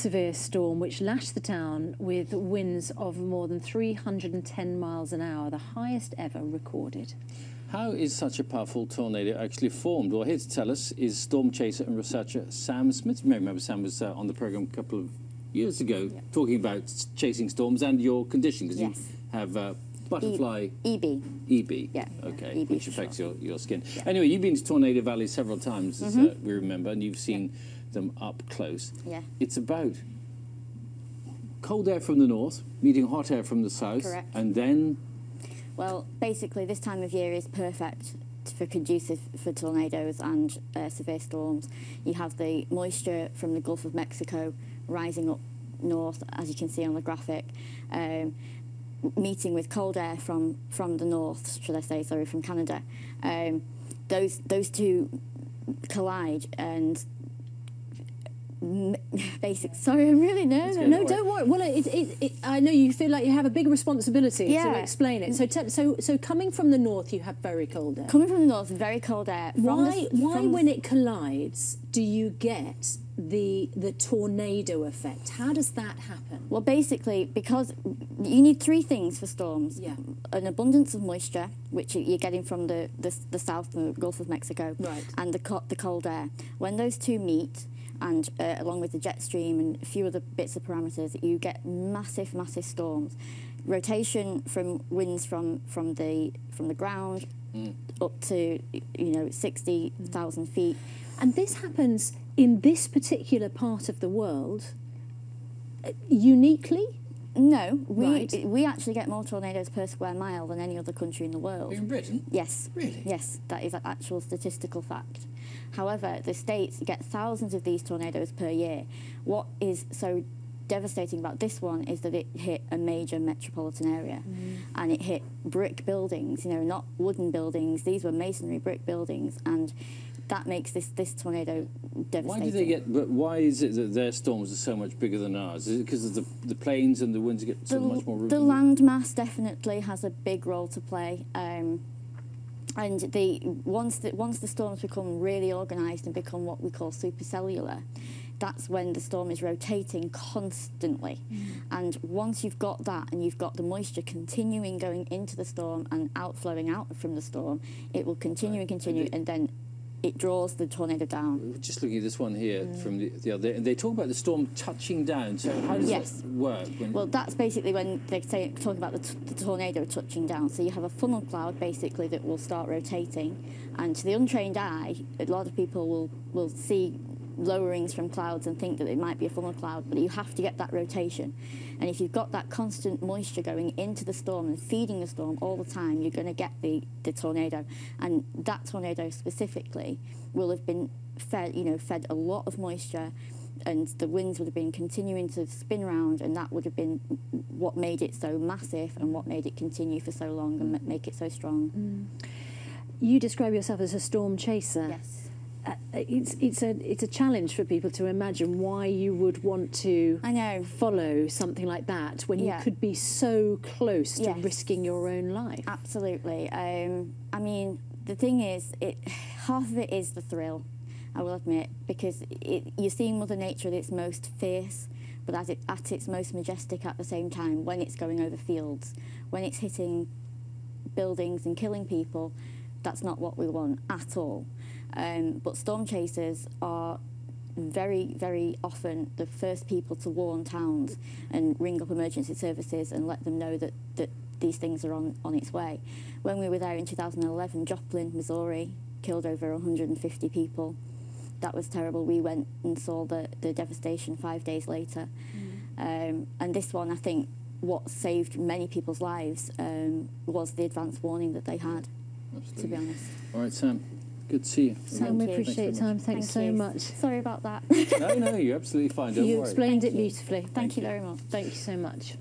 severe storm which lashed the town with winds of more than 310 miles an hour, the highest ever recorded. How is such a powerful tornado actually formed? Well, here to tell us is storm chaser and researcher Sam Smith. You may remember Sam was on the programme a couple of years ago talking about chasing storms and your condition, because you have butterfly... EB. EB? Yeah. Okay, EB which affects your skin. Yeah. Anyway, you've been to Tornado Valley several times, as we remember, and you've seen them up close. Yeah. It's about cold air from the north, meeting hot air from the south, Correct. and then... Well, basically, this time of year is perfect for conducive for tornadoes and severe storms. You have the moisture from the Gulf of Mexico rising up north, as you can see on the graphic, meeting with cold air from the north, should I say, sorry, from Canada. Those two collide and sorry, I'm really nervous. No, don't worry. Well, I know you feel like you have a big responsibility to explain it. So coming from the north, you have very cold air. Coming from the north, very cold air. Why, when it collides, do you get the tornado effect? How does that happen? Well, basically, because you need three things for storms. Yeah. An abundance of moisture, which you're getting from the south, the Gulf of Mexico, right, and the cold air. When those two meet, and along with the jet stream and a few other bits of parameters, you get massive, massive storms. Rotation from winds from the ground up to 60,000 feet. And this happens in this particular part of the world uniquely? No, we actually get more tornadoes per square mile than any other country in the world. In Britain? Yes. Really? Yes, that is an actual statistical fact. However, the States get thousands of these tornadoes per year. What is so devastating about this one is that it hit a major metropolitan area, and it hit brick buildings, not wooden buildings. These were masonry brick buildings, and that makes this tornado devastating. Why do they get? But why is it that their storms are so much bigger than ours? Is it because of the plains and the winds get so much more? The land mass definitely has a big role to play. And once the storms become really organised and become what we call supercellular, that's when the storm is rotating constantly. And once you've got that, and you've got the moisture continuing going into the storm and outflowing out from the storm, it will continue and continue, and then it draws the tornado down. We're just looking at this one here from the other, and they talk about the storm touching down. So how does that work? Well, that's basically when they talk about the tornado touching down. So you have a funnel cloud basically that will start rotating, and to the untrained eye, a lot of people will see lowerings from clouds and think that it might be a funnel cloud, but you have to get that rotation. And if you've got that constant moisture going into the storm and feeding the storm all the time, you're going to get the tornado. And that tornado specifically will have been fed a lot of moisture, and the winds would have been continuing to spin round, and that would have been what made it so massive and what made it continue for so long and make it so strong. You describe yourself as a storm chaser. Yes. It's a challenge for people to imagine why you would want to follow something like that when you could be so close to risking your own life. Absolutely. I mean, the thing is, half of it is the thrill, I will admit, because you're seeing Mother Nature at its most fierce, but at its most majestic at the same time, when it's going over fields, when it's hitting buildings and killing people. That's not what we want at all. But storm chasers are very, very often the first people to warn towns and ring up emergency services and let them know that these things are on its way. When we were there in 2011, Joplin, Missouri, killed over 150 people. That was terrible. We went and saw the devastation 5 days later. And this one, I think, what saved many people's lives was the advance warning that they had. Absolutely. To be honest. All right, Sam. Good to see you. Sam, we appreciate your time. Thanks so much. Sorry about that. No, you're absolutely fine. Don't worry. You explained it beautifully. Thank you very much. Thank you so much.